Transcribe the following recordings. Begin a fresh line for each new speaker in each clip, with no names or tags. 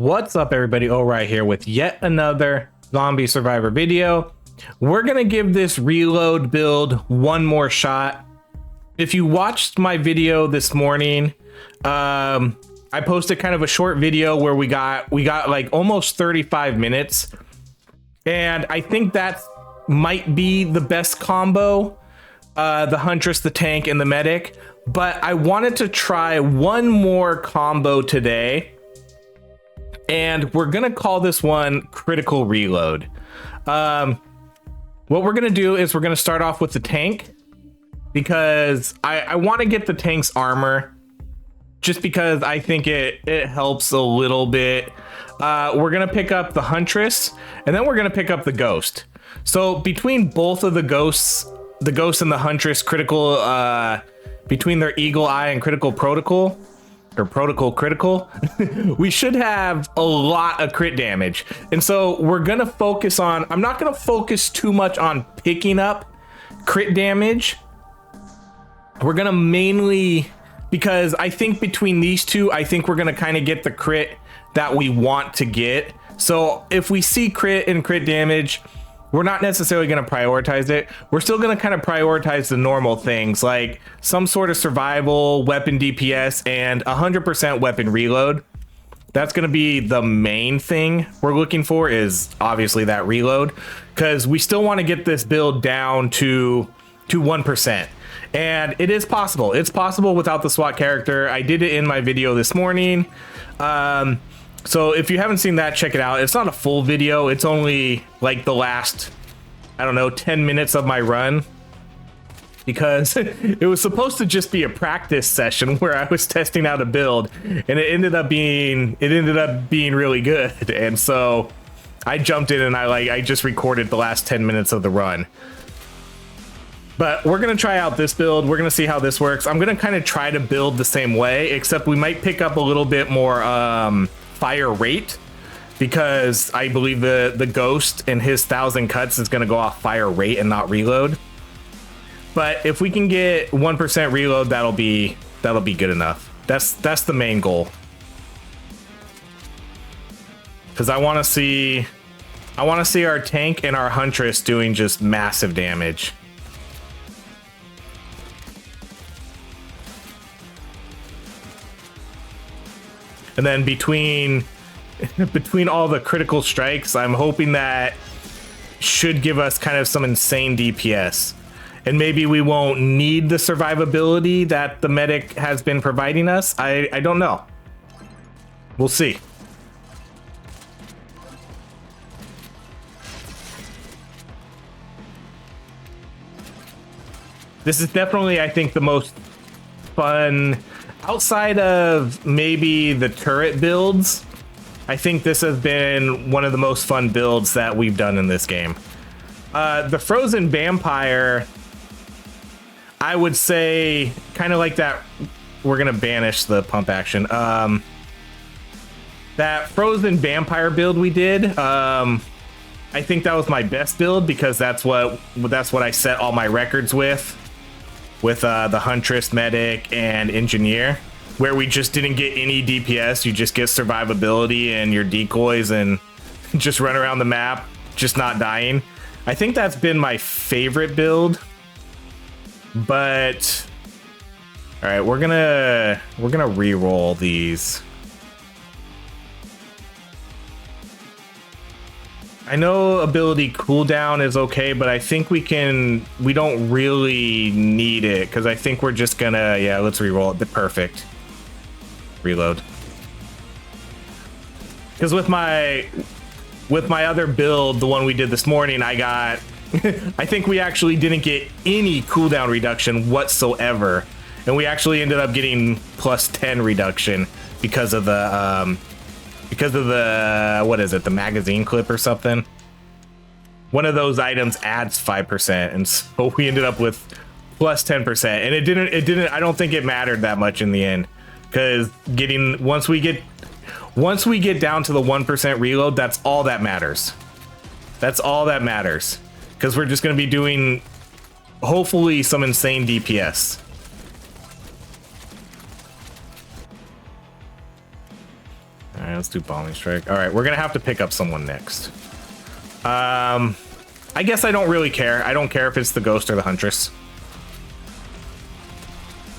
What's up, everybody? Right here with yet another zombie survivor video. We're gonna give this reload build one more shot. If you watched my video this morning, I posted kind of a short video where we got like almost 35 minutes, and I think that might be the best combo, the Huntress, the tank, and the medic. But I wanted to try one more combo today, and we're gonna call this one critical reload. What we're gonna do is we're gonna start off with the tank, because I want to get the tank's armor, just because I think it helps a little bit. We're gonna pick up the Huntress, and then we're gonna pick up the Ghost. So between both of the Ghosts and the Huntress, critical, between their Eagle Eye and critical protocol, or protocol critical, we should have a lot of crit damage. And so we're gonna focus on, I'm not gonna focus too much on picking up crit damage. We're gonna mainly, because I think between these two, I think we're gonna kind of get the crit that we want to get. So if we see crit and crit damage, we're not necessarily going to prioritize it. We're still going to kind of prioritize the normal things, like some sort of survival, weapon DPS, and 100% weapon reload. That's going to be the main thing we're looking for, is obviously that reload, because we still want to get this build down to 1%. And it is possible. It's possible without the SWAT character. I did it in my video this morning. So if you haven't seen that, check it out. It's not a full video. It's only like the last, I don't know, 10 minutes of my run, because it was supposed to just be a practice session where I was testing out a build, and it ended up being really good. And so I jumped in and I just recorded the last 10 minutes of the run. But we're going to try out this build. We're going to see how this works. I'm going to kind of try to build the same way, except we might pick up a little bit more fire rate, because I believe the Ghost and his 1,000 cuts is going to go off fire rate and not reload. But if we can get 1% reload, that'll be good enough. That's the main goal, because I want to see our tank and our Huntress doing just massive damage. And then between all the critical strikes, I'm hoping that should give us kind of some insane DPS. And maybe we won't need the survivability that the medic has been providing us. I don't know. We'll see. This is definitely, I think, the most fun. Outside of maybe the turret builds, I think this has been one of the most fun builds that we've done in this game. The frozen vampire, I would say, kind of like that. We're gonna banish the pump action. That frozen vampire build we did, I think that was my best build, because that's what I set all my records with the Huntress, medic, and engineer, where we just didn't get any DPS. You just get survivability and your decoys and just run around the map, just not dying. I think that's been my favorite build. But all right, we're gonna re-roll these. I know ability cooldown is okay, but I think we don't really need it, because I think we're just gonna, yeah, let's re-roll it. Perfect. Reload. Because with my other build, the one we did this morning, I got I think we actually didn't get any cooldown reduction whatsoever, and we actually ended up getting plus 10 reduction because of the what is it, the magazine clip or something. One of those items adds 5%, and so we ended up with plus 10%, and it didn't I don't think it mattered that much in the end, because once we get down to the 1% reload, that's all that matters. That's all that matters, because we're just going to be doing hopefully some insane DPS. let's do bombing strike. All right, we're gonna have to pick up someone next. I guess I don't really care. I don't care if it's the ghost or the huntress.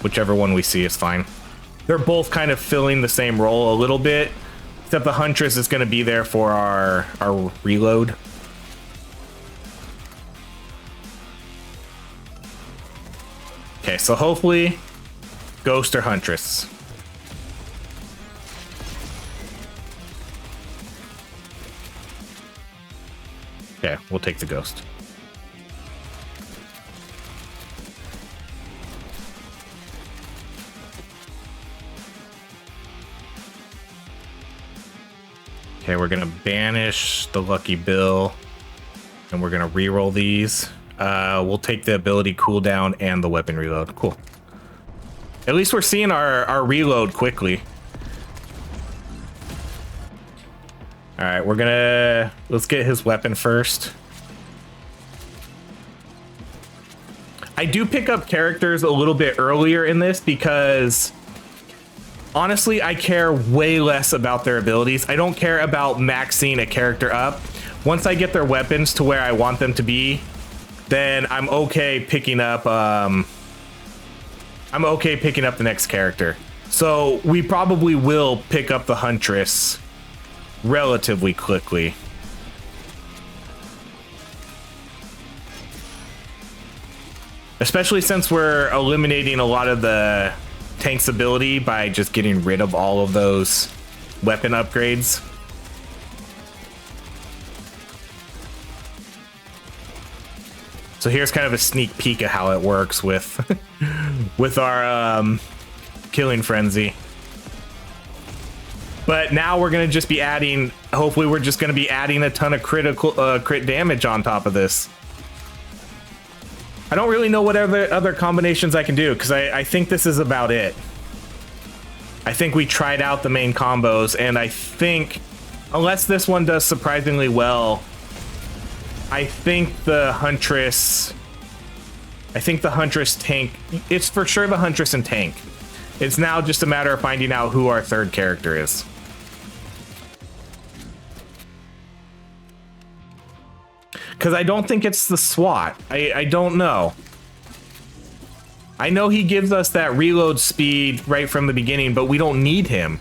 Whichever one we see is fine. They're both kind of filling the same role a little bit, except the huntress is going to be there for our reload. Okay, so hopefully ghost or huntress. Okay, we'll take the ghost. Okay, we're gonna banish the Lucky Bill, and we're gonna reroll these. We'll take the ability cooldown and the weapon reload. Cool. At least we're seeing our reload quickly. All right, let's get his weapon first. I do pick up characters a little bit earlier in this because honestly, I care way less about their abilities. I don't care about maxing a character up. Once I get their weapons to where I want them to be, then I'm okay picking up the next character. So we probably will pick up the huntress relatively quickly. Especially since we're eliminating a lot of the tank's ability by just getting rid of all of those weapon upgrades. So here's kind of a sneak peek of how it works with with our killing frenzy. But now we're gonna just be adding, hopefully we're just gonna be adding a ton of crit damage on top of this. I don't really know what other combinations I can do, because I think this is about it. I think we tried out the main combos, and I think, unless this one does surprisingly well, I think the Huntress tank, it's for sure the Huntress and tank. It's now just a matter of finding out who our third character is. Because I don't think it's the SWAT. I don't know. I know he gives us that reload speed right from the beginning, but we don't need him.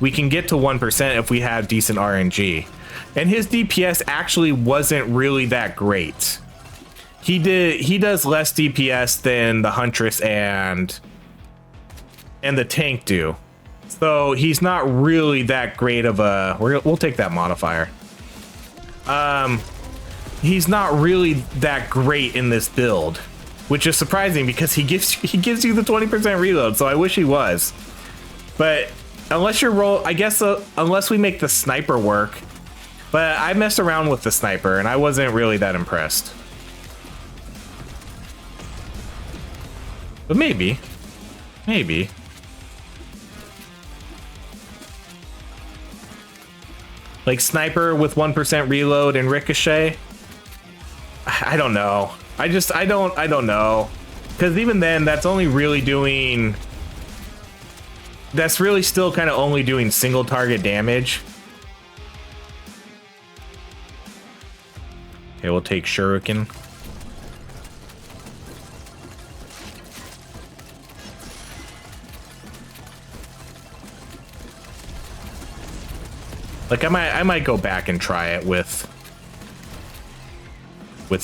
We can get to 1% if we have decent RNG. And his DPS actually wasn't really that great. He does less DPS than the Huntress and the tank do. So he's not really that great of a... We'll take that modifier. He's not really that great in this build, which is surprising because he gives you the 20% reload, so I wish he was. But unless unless we make the sniper work, but I messed around with the sniper and I wasn't really that impressed. But maybe. Like sniper with 1% reload and ricochet. I don't know. I don't know. Because even then, that's only really doing... That's really still kind of only doing single target damage. Okay, we'll take Shuriken. Like, I might go back and try it with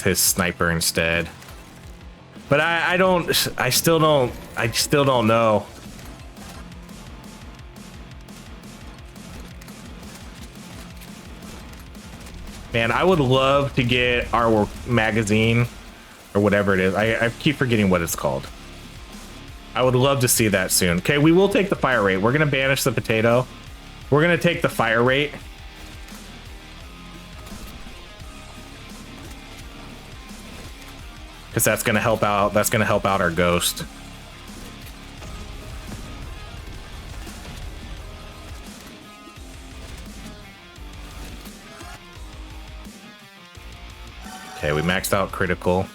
his sniper instead. But I still don't know. Man, I would love to get our magazine or whatever it is. I keep forgetting what it's called. I would love to see that soon. Okay, we will take the fire rate. We're gonna banish the potato. We're gonna take the fire rate. Because that's gonna help out. That's gonna help out our ghost. Okay, we maxed out critical.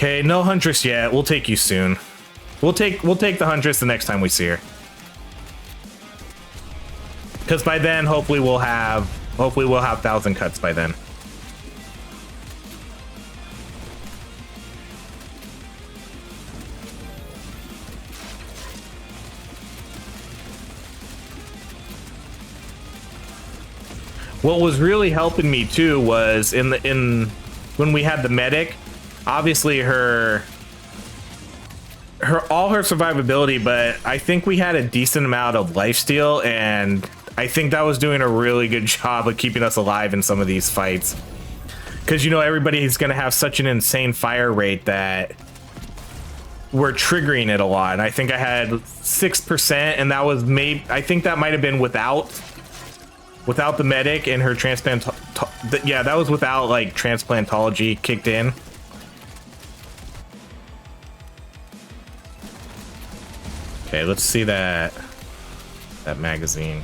Okay, no Huntress yet. We'll take you soon. We'll take the Huntress the next time we see her. Because by then, hopefully we'll have 1,000 cuts by then. What was really helping me too was when we had the medic, obviously all her survivability, but I think we had a decent amount of lifesteal, and I think that was doing a really good job of keeping us alive in some of these fights. Because, you know, everybody's going to have such an insane fire rate that we're triggering it a lot. And I think I had 6%, and that was I think that might have been without the medic and her transplant. Yeah, that was without like transplantology kicked in. Okay, let's see that magazine.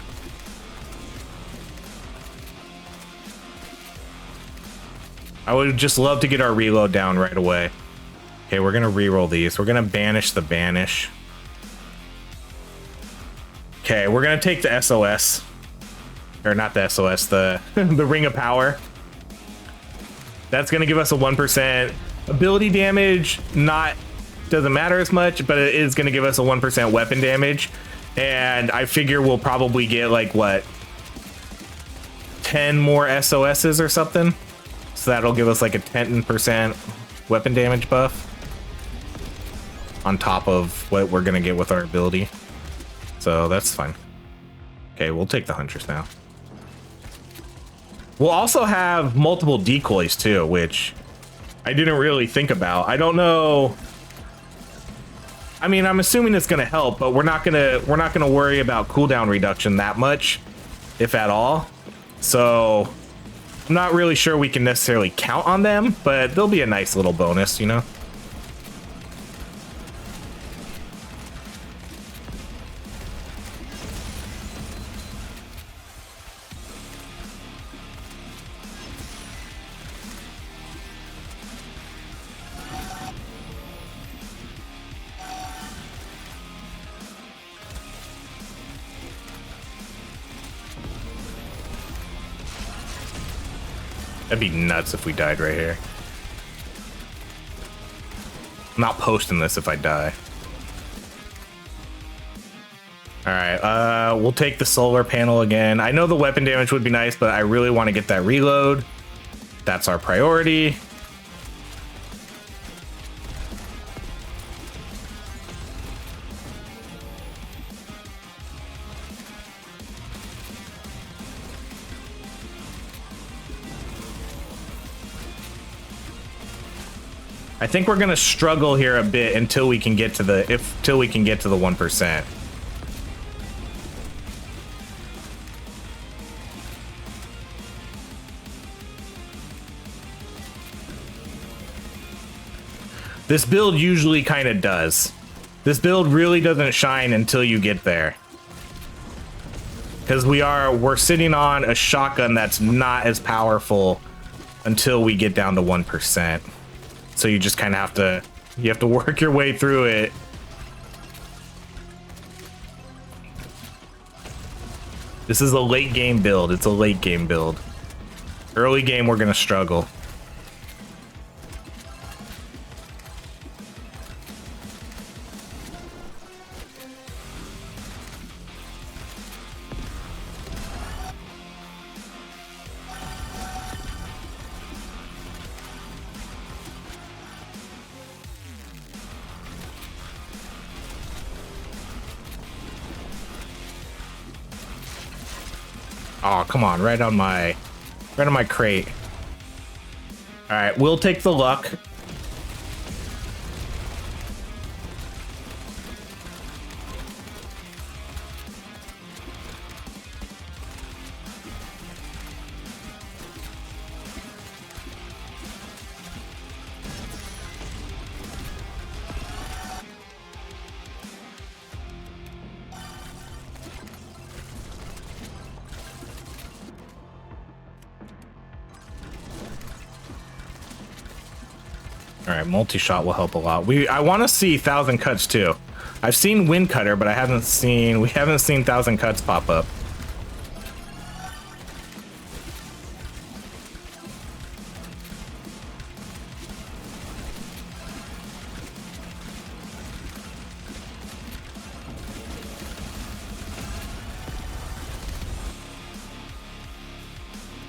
I would just love to get our reload down right away. Okay, we're gonna reroll these. We're gonna banish the banish. Okay, we're gonna take the SOS. Or not the SOS, the the Ring of Power. That's gonna give us a 1% ability damage. Doesn't matter as much, but it is gonna give us a 1% weapon damage. And I figure we'll probably get like what, 10 more SOSs or something. So that'll give us like a 10% weapon damage buff on top of what we're gonna get with our ability. So that's fine. Okay, we'll take the Huntress now. We'll also have multiple decoys too, which I didn't really think about. I don't know. I mean, I'm assuming it's gonna help, but we're not gonna worry about cooldown reduction that much, if at all. So I'm not really sure we can necessarily count on them, but they'll be a nice little bonus, you know? That'd be nuts if we died right here. I'm not posting this if I die. Alright, we'll take the solar panel again. I know the weapon damage would be nice, but I really want to get that reload. That's our priority. I think we're gonna struggle here a bit until we can get to the 1%. This build usually kind of does. This build really doesn't shine until you get there. Because we're sitting on a shotgun that's not as powerful until we get down to 1%. So you just kind of have to work your way through it. This is a late game build. It's a late game build. Early game, we're gonna struggle. Oh, come on, right on my crate. All right, we'll take the luck. All right, multi-shot will help a lot. I want to see 1,000 cuts too. I've seen wind cutter, but we haven't seen 1,000 cuts pop up.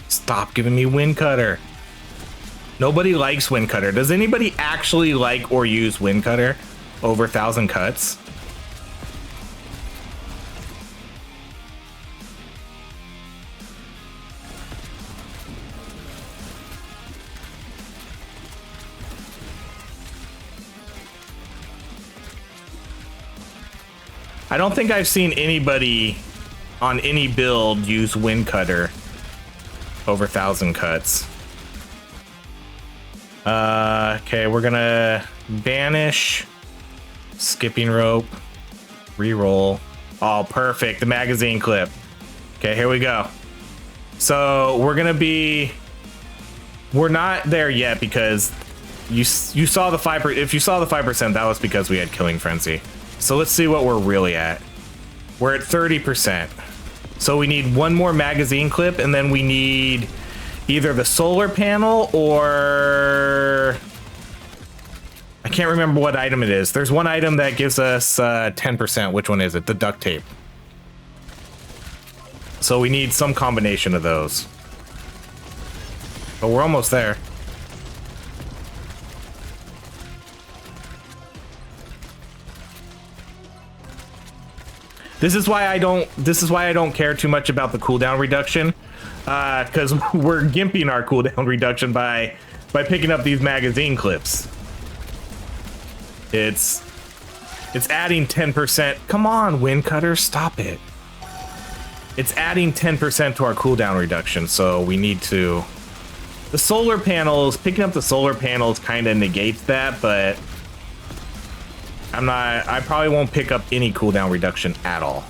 Stop giving me wind cutter. Nobody likes wind cutter. Does anybody actually like or use wind cutter over 1,000 cuts? I don't think I've seen anybody on any build use wind cutter over 1,000 cuts. Okay, we're gonna banish, skipping rope, reroll. Oh, perfect, the magazine clip. Okay, here we go. So we're not there yet because you saw the 5%. If you saw the 5%, that was because we had killing frenzy. So let's see what we're really at. We're at 30%. So we need one more magazine clip, and then we need either the solar panel or I can't remember what item it is. There's one item that gives us 10%. Which one is it? The duct tape. So we need some combination of those. But we're almost there. This is why I don't care too much about the cooldown reduction, because we're gimping our cooldown reduction by picking up these magazine clips. It's adding 10%. Come on, wind cutter, stop it. It's adding 10% to our cooldown reduction, so we need to. The solar panels, picking up the solar panels kind of negates that, but I probably won't pick up any cooldown reduction at all.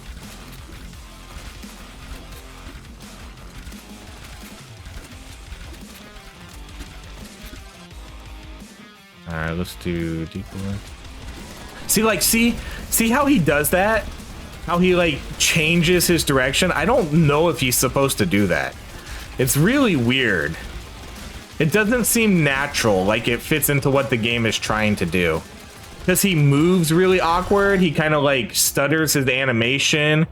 All right, let's do deeper. See how he does that? How he like changes his direction? I don't know if he's supposed to do that. It's really weird. It doesn't seem natural, like it fits into what the game is trying to do. Because he moves really awkward, he kind of like stutters his animation.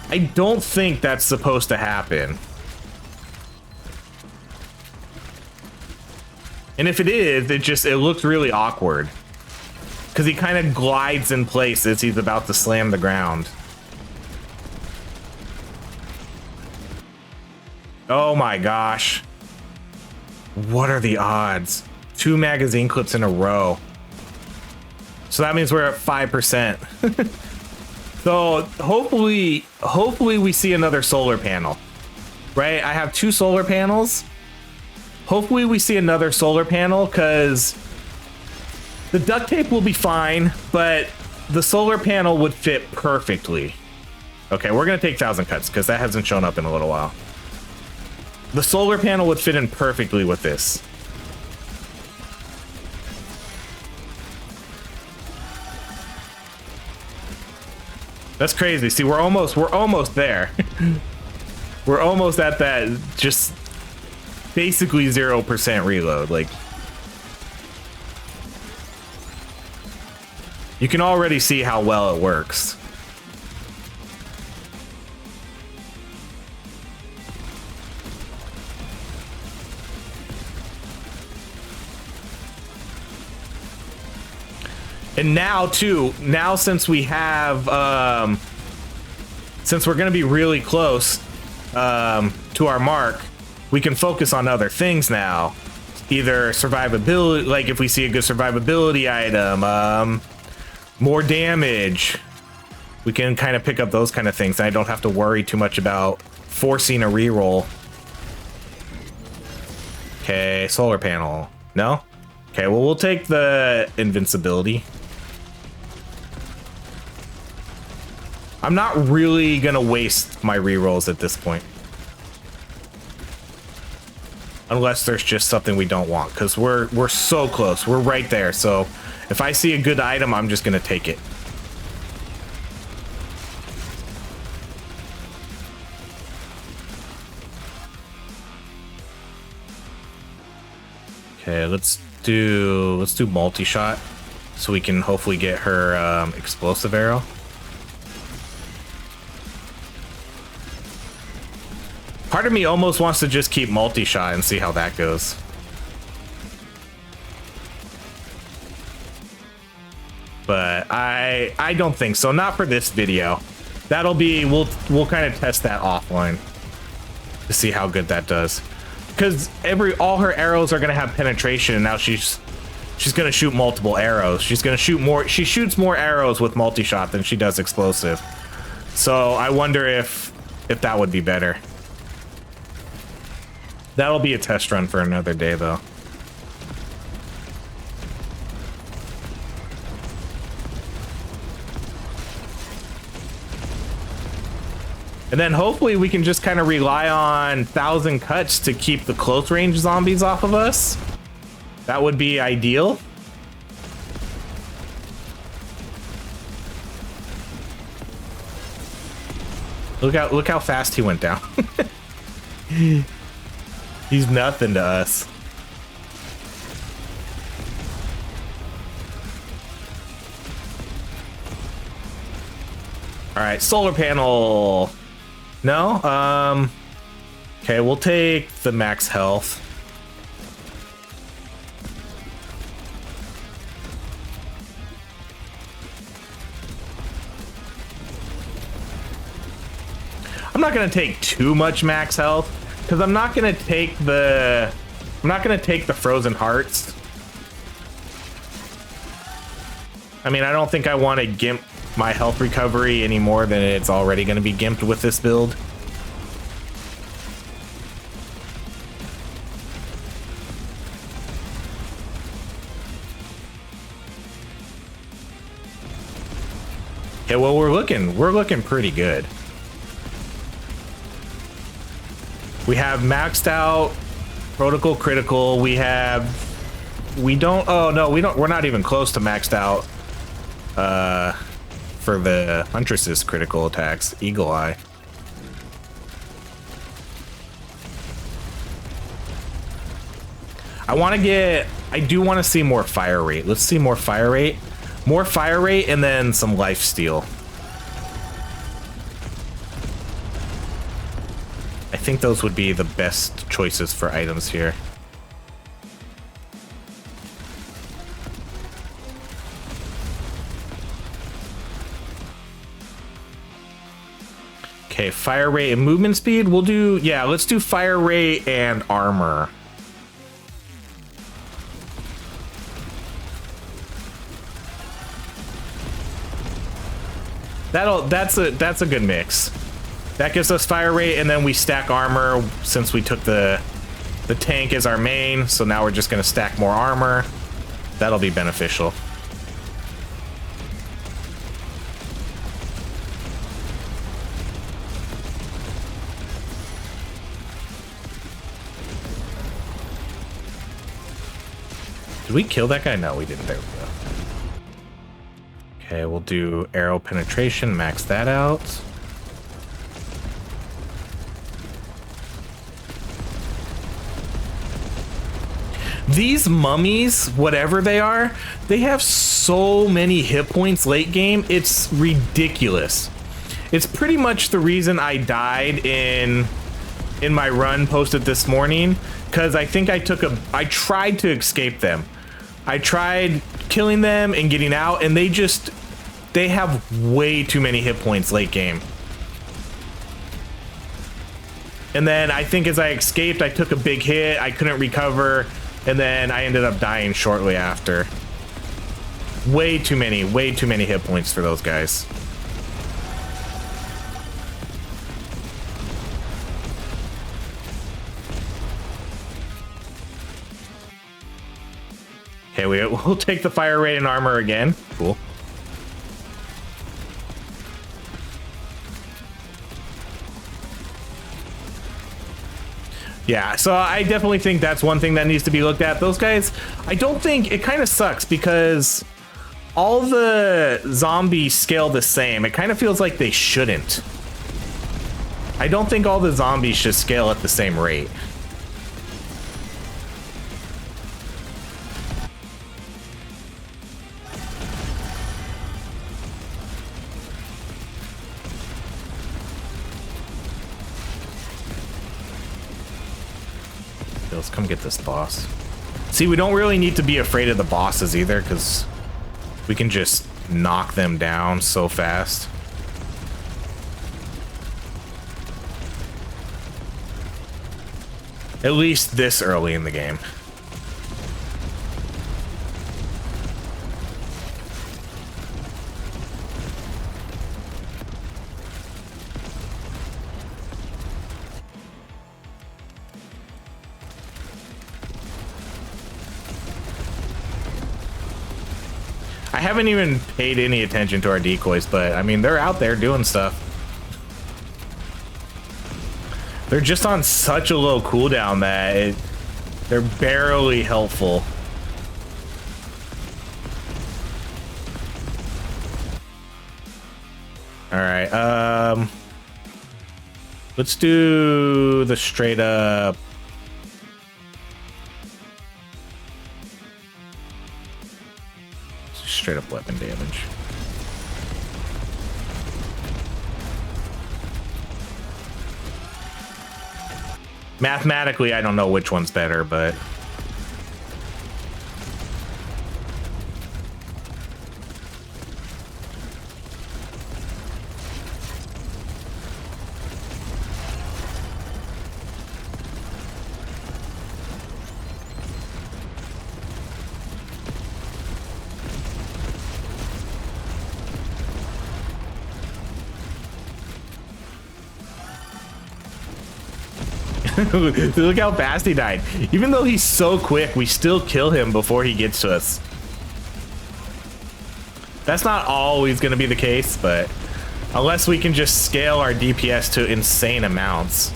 I don't think that's supposed to happen. And if it is, it looks really awkward. Because he kind of glides in place as he's about to slam the ground. Oh my gosh. What are the odds? 2 magazine clips in a row. So that means we're at 5%. So hopefully we see another solar panel. Right? I have 2 solar panels. Hopefully we see another solar panel, because the duct tape will be fine, but the solar panel would fit perfectly. Okay, we're gonna take 1,000 cuts because that hasn't shown up in a little while. The solar panel would fit in perfectly with this. That's crazy. See, we're almost there. We're almost at that just basically 0% reload. Like, you can already see how well it works. And now too, since we have, since we're gonna be really close to our mark, we can focus on other things now. Either survivability, like if we see a good survivability item, more damage, we can kind of pick up those kind of things. I don't have to worry too much about forcing a reroll. Okay, solar panel. No? Okay, well, we'll take the invincibility. I'm not really gonna waste my rerolls at this point. unless there's just something we don't want, because we're so close. We're right there. So if I see a good item, I'm just gonna take it. Okay, let's do multi-shot so we can hopefully get her explosive arrow. Part of me almost wants to just keep multi-shot and see how that goes. But I don't think so. Not for this video. That'll be, we'll kind of test that offline to see how good that does. Because all her arrows are gonna have penetration, and now she's gonna shoot multiple arrows. She's gonna shoot more. She shoots more arrows with multi-shot than she does explosive. So I wonder if that would be better. That'll be a test run for another day, though. And then hopefully we can just kind of rely on 1,000 cuts to keep the close range zombies off of us. That would be ideal. Look how fast he went down. He's nothing to us. All right, solar panel. No? Okay, we'll take the max health. I'm not gonna take too much max health because I'm not gonna take the frozen hearts. I mean, I don't think I want to gimp my health recovery any more than it's already going to be gimped with this build. Okay, well, we're looking pretty good. We have maxed out protocol critical. We're not even close to maxed out for the Huntress's critical attacks, Eagle Eye. I do want to see more fire rate. Let's see more fire rate. More fire rate and then some life steal. I think those would be the best choices for items here. Okay, fire rate and movement speed. We'll do, yeah, let's do fire rate and armor. That's a good mix. That gives us fire rate, and then we stack armor since we took the tank as our main. So now we're just gonna stack more armor. That'll be beneficial. Did we kill that guy? No, we didn't. There we go. Okay, we'll do arrow penetration, max that out. These mummies, whatever they are, they have so many hit points late game. It's ridiculous. It's pretty much the reason I died in my run posted this morning, because I think I tried to escape them. I tried killing them and getting out, and they have way too many hit points late game. And then I think as I escaped, I took a big hit, I couldn't recover, and then I ended up dying shortly after. Way too many hit points for those guys. Okay, we'll take the fire rate and armor again. Cool. Yeah, so I definitely think that's one thing that needs to be looked at. Those guys, I don't think, it kind of sucks because all the zombies scale the same. It kind of feels like they shouldn't. I don't think all the zombies should scale at the same rate. Let's come get this boss. See, we don't really need to be afraid of the bosses either, because we can just knock them down so fast. At least this early in the game. I haven't even paid any attention to our decoys, but I mean, they're out there doing stuff. They're just on such a low cooldown that they're barely helpful. All right, let's do the straight up. Straight up weapon damage. Mathematically, I don't know which one's better, but look how fast he died. Even though he's so quick, we still kill him before he gets to us. That's not always going to be the case, but unless we can just scale our DPS to insane amounts.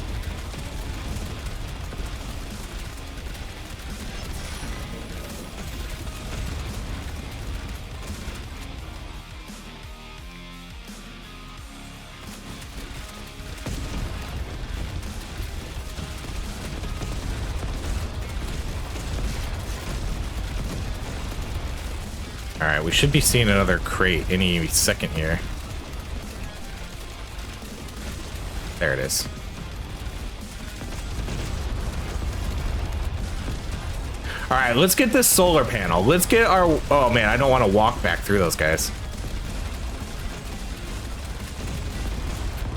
All right, we should be seeing another crate any second here. There it is. All right, let's get this solar panel. Let's get our, oh man, I don't want to walk back through those guys.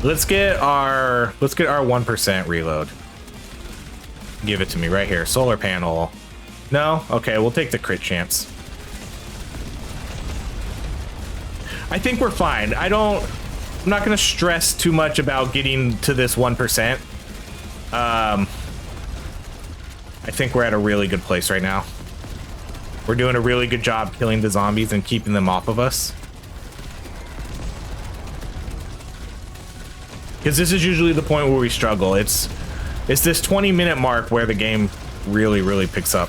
Let's get our 1% reload. Give it to me right here. Solar panel. No? Okay, we'll take the crit chance. I think we're fine. I'm not going to stress too much about getting to this 1%. I think we're at a really good place right now. We're doing a really good job killing the zombies and keeping them off of us. Because this is usually the point where we struggle. It's this 20-minute mark where the game really, really picks up.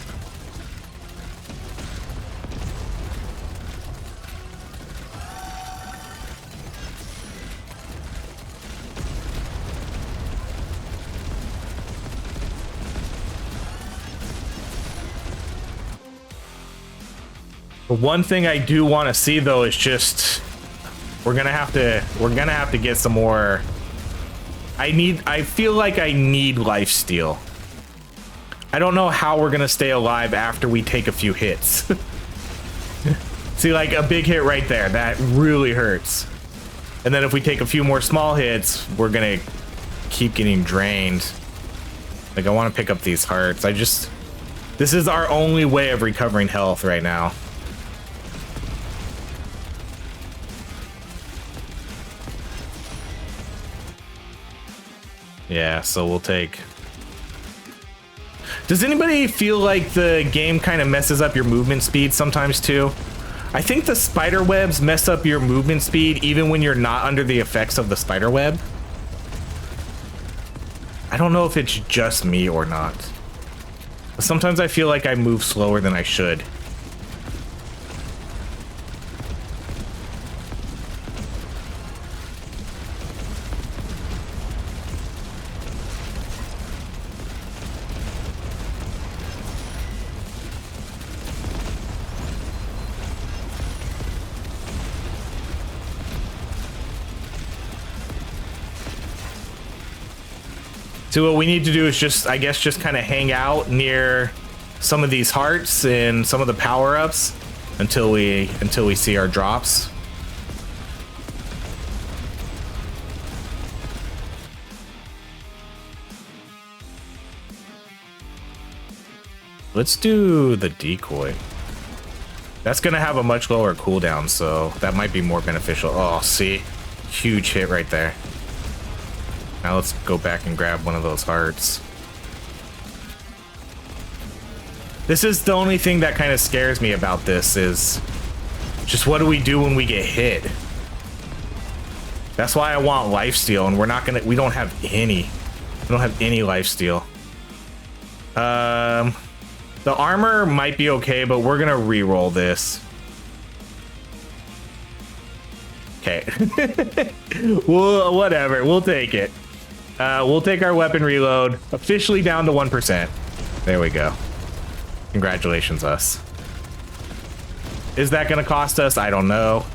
The one thing I do want to see though is just we're gonna have to get some more. I feel like I need lifesteal. I don't know how we're gonna stay alive after we take a few hits. See, like a big hit right there, that really hurts. And then if we take a few more small hits, we're gonna keep getting drained. Like, I want to pick up these hearts. This is our only way of recovering health right now. Yeah, so we'll take... Does anybody feel like the game kind of messes up your movement speed sometimes too? I think the spider webs mess up your movement speed even when you're not under the effects of the spider web. I don't know if it's just me or not. But sometimes I feel like I move slower than I should. So what we need to do is just, I guess, just kind of hang out near some of these hearts and some of the power-ups until we see our drops. Let's do the decoy. That's gonna have a much lower cooldown, so that might be more beneficial. Oh, see? Huge hit right there. Now let's go back and grab one of those hearts. This is the only thing that kind of scares me about this is just what do we do when we get hit? That's why I want lifesteal, and we don't have any. We don't have any lifesteal. The armor might be okay, but we're gonna re-roll this. Okay. Well, whatever, we'll take it. We'll take our weapon reload officially down to 1%. There we go. Congratulations, us. Is that gonna cost us? I don't know.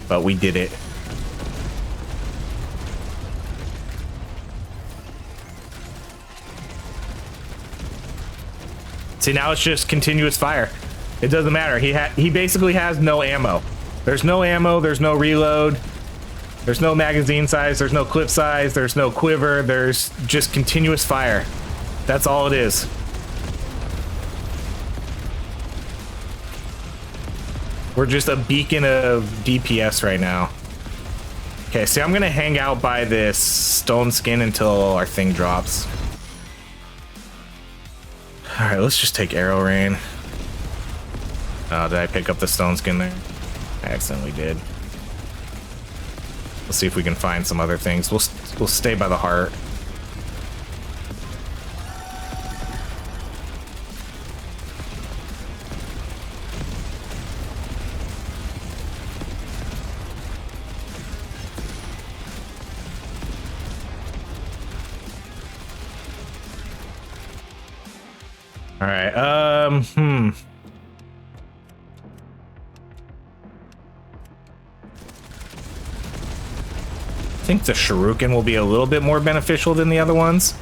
But we did it. See, now it's just continuous fire. It doesn't matter. He basically has no ammo. There's no ammo, there's no reload. There's no magazine size, there's no clip size, there's no quiver, there's just continuous fire. That's all it is. We're just a beacon of DPS right now. Okay, see, I'm gonna hang out by this stone skin until our thing drops. All right, let's just take arrow rain. Oh, did I pick up the stone skin there? I accidentally did. Let's see if we can find some other things. We'll stay by the heart. All right. I think the shuriken will be a little bit more beneficial than the other ones.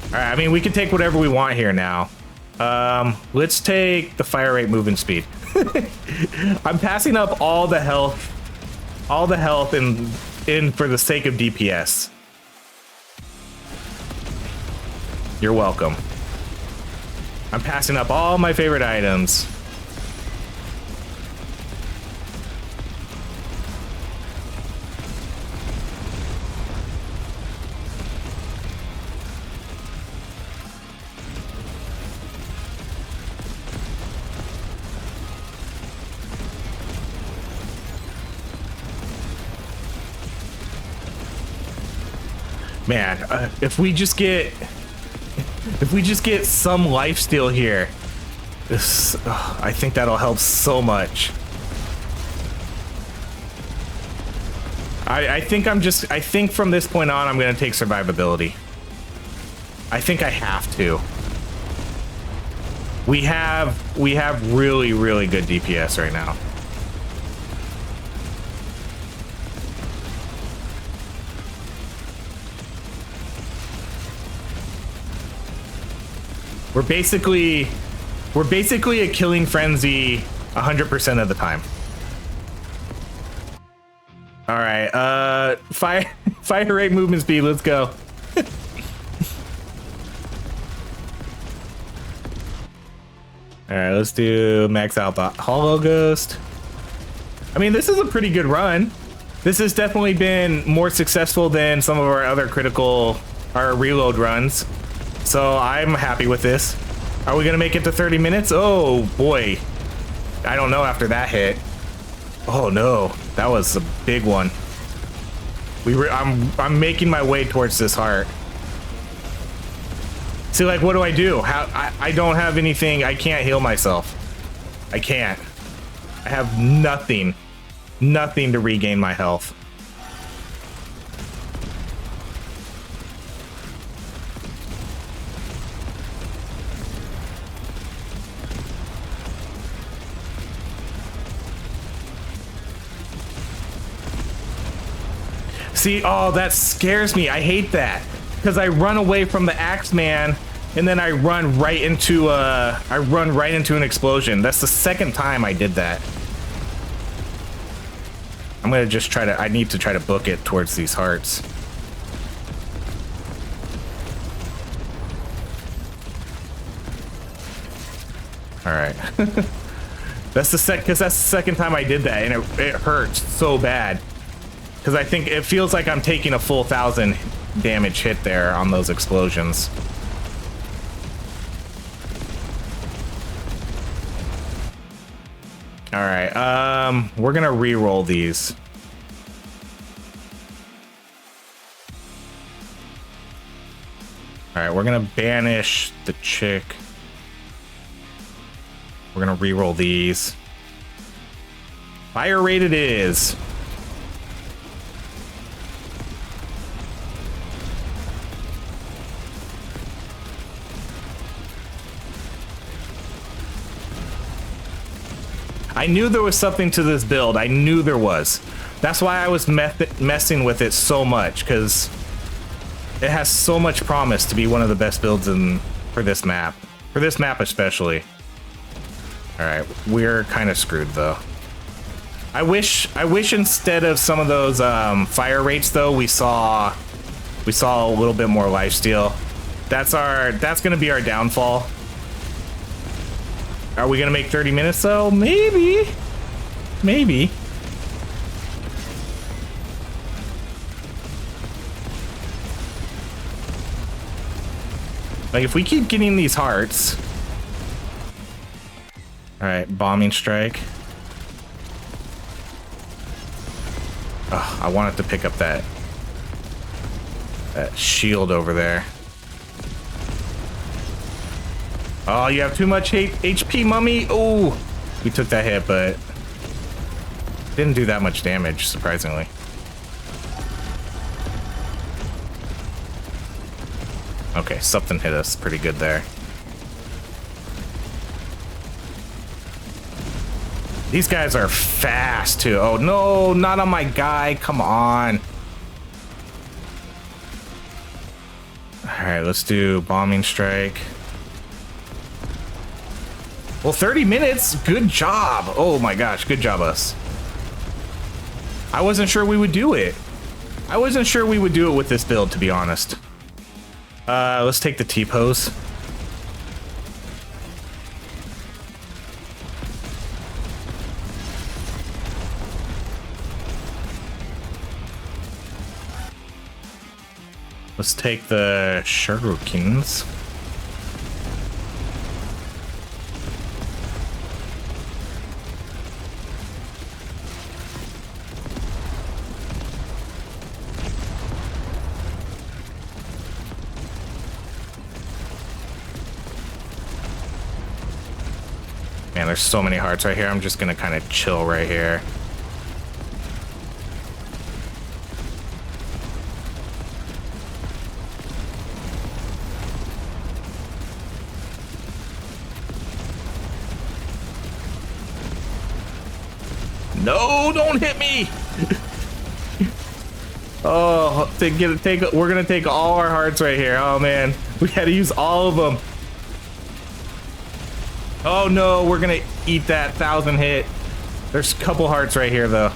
All right, I mean, we can take whatever we want here now. Let's take the fire rate, movement speed. I'm passing up all the health in for the sake of DPS. You're welcome. I'm passing up all my favorite items. Man, if we just get some lifesteal here, I think that'll help so much. I think from this point on, I'm gonna take survivability. I think I have to. We have really, really good DPS right now. We're basically a killing frenzy 100% of the time. All right, fire rate, movement speed, let's go. All right, let's do max out the Hollow Ghost. I mean, this is a pretty good run. This has definitely been more successful than some of our other our reload runs. So I'm happy with this. Are we gonna make it to 30 minutes? Oh boy. I don't know after that hit. Oh no, that was a big one. I'm making my way towards this heart. See, like, what do I do? I don't have anything. I can't heal myself. I can't. I have nothing to regain my health. See, oh, that scares me. I hate that because I run away from the Axeman and then I run right into an explosion. That's the second time I did that. I'm gonna just try to. I need to try to book it towards these hearts. All right. That's the second time I did that, and it hurts so bad. Because I think it feels like I'm taking a full 1,000 damage hit there on those explosions. All right, we're gonna re-roll these. All right, we're gonna banish the chick. We're gonna re-roll these. Fire rate it is. I knew there was something to this build. I knew there was. That's why I was messing with it so much, because it has so much promise to be one of the best builds for this map. For this map especially. Alright, we're kind of screwed though. I wish instead of some of those fire rates though, we saw a little bit more lifesteal. That's gonna be our downfall. Are we gonna make 30 minutes though? Maybe. Maybe. Like if we keep getting these hearts. All right, bombing strike. Oh, I wanted to pick up that shield over there. Oh, you have too much HP, mummy. Oh, we took that hit, but didn't do that much damage, surprisingly. Okay, something hit us pretty good there. These guys are fast too. Oh no, not on my guy. Come on. All right, let's do bombing strike. Well, 30 minutes. Good job. Oh my gosh, good job, us. I wasn't sure we would do it. I wasn't sure we would do it with this build, to be honest. Let's take the T-pose. Let's take the shurikens. Man, there's so many hearts right here. I'm just gonna kind of chill right here. No, don't hit me. Oh, we're gonna take all our hearts right here. Oh man, we had to use all of them. Oh no, we're gonna eat that 1,000 hit. There's a couple hearts right here though.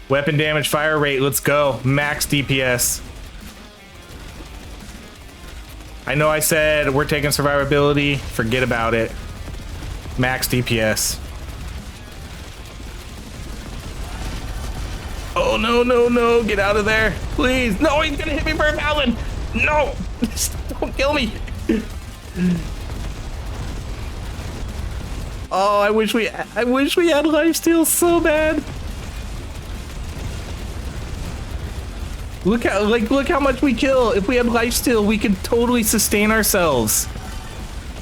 Weapon damage, fire rate, let's go. Max DPS. I know I said we're taking survivability. Forget about it. Max DPS. Oh, no, no, no. Get out of there. Please. No, he's going to hit me for 1,000. No. Don't kill me. Oh, I wish we had lifesteal so bad. Look how much we kill. If we had lifesteal, we could totally sustain ourselves.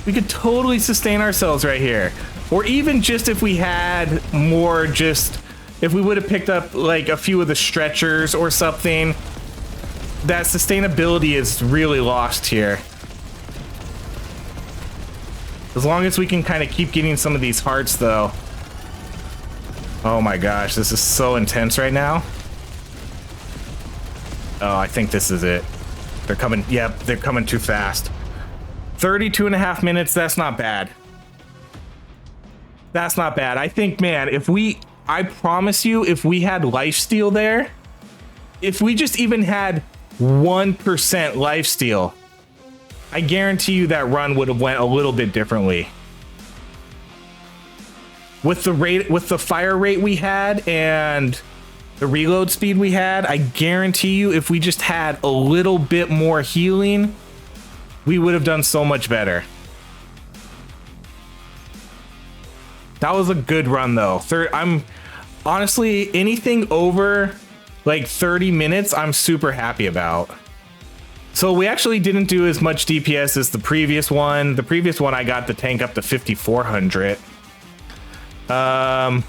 We could totally sustain ourselves right here. Or even just if we had more, just if we would have picked up like a few of the stretchers or something. That sustainability is really lost here. As long as we can kind of keep getting some of these hearts though. Oh my gosh, this is so intense right now. Oh, I think this is it. They're coming, yep, they're coming too fast. 32.5 minutes, that's not bad. That's not bad. I think, man, I promise you, if we had lifesteal there, if we just even had 1% lifesteal, I guarantee you that run would have went a little bit differently. With the fire rate we had and the reload speed we had, I guarantee you if we just had a little bit more healing, we would have done so much better. That was a good run though. I'm honestly, anything over like 30 minutes, I'm super happy about. So we actually didn't do as much DPS as the previous one. The previous one, I got the tank up to 5,400. Wow,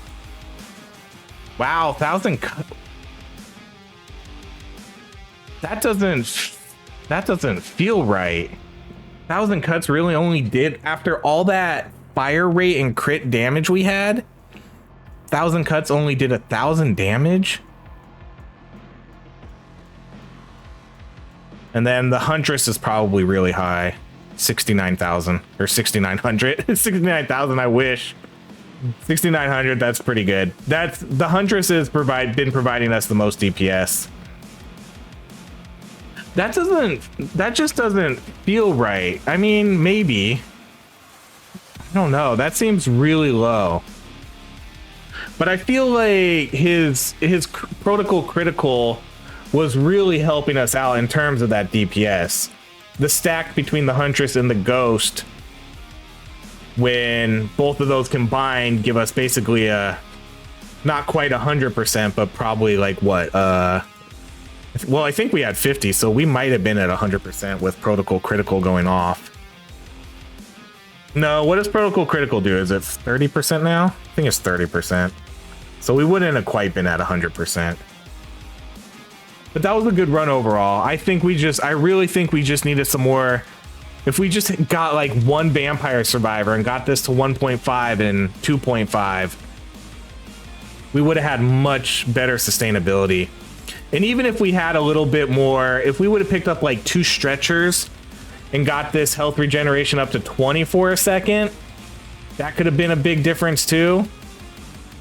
1,000 cut. That doesn't feel right. 1,000 cuts really only did, after all that fire rate and crit damage we had, 1,000 cuts only did 1,000 damage. And then the Huntress is probably really high. 69,000 or 6,900. 69,000, I wish. 6,900, that's pretty good. That's the Huntress has been providing us the most DPS. That just doesn't feel right. I mean, maybe. I don't know. That seems really low. But I feel like his protocol critical was really helping us out in terms of that DPS. The stack between the Huntress and the Ghost, when both of those combined, give us basically a, not quite 100%, but probably like what, well, I think we had 50, so we might have been at 100% with protocol critical going off. No, what does protocol critical do? Is it 30% now? I think it's 30%. So we wouldn't have quite been at 100%. But that was a good run overall. I really think we just needed some more. If we just got like one vampire survivor and got this to 1.5 and 2.5, we would have had much better sustainability. And even if we had a little bit more, if we would have picked up like 2 stretchers and got this health regeneration up to 20 for a second, that could have been a big difference too.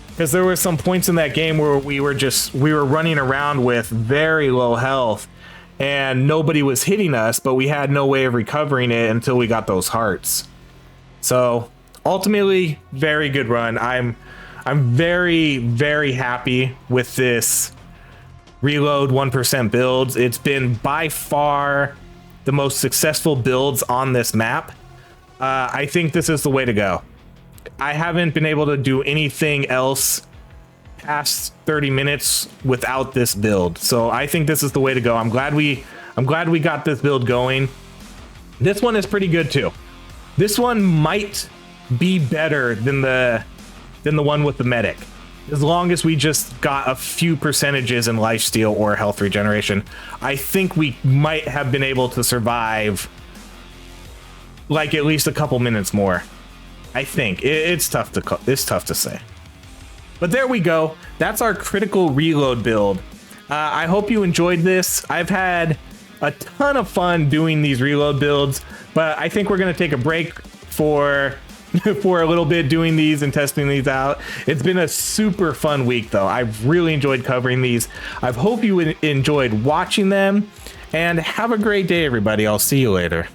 Because there were some points in that game where we were running around with very low health and nobody was hitting us, but we had no way of recovering it until we got those hearts. So ultimately, very good run. I'm very, very happy with this reload 1% builds. It's been by far the most successful builds on this map. I think this is the way to go. I haven't been able to do anything else past 30 minutes without this build. So I think this is the way to go. I'm glad we got this build going. This one is pretty good too. This one might be better than the one with the medic. As long as we just got a few percentages in lifesteal or health regeneration, I think we might have been able to survive like at least a couple minutes more. I think it's tough to say, but there we go. That's our critical reload build. I hope you enjoyed this. I've had a ton of fun doing these reload builds, but I think we're going to take a break for a little bit doing these and testing these out. It's been a super fun week though. I've really enjoyed covering these. I hope you enjoyed watching them, and have a great day, everybody. I'll see you later.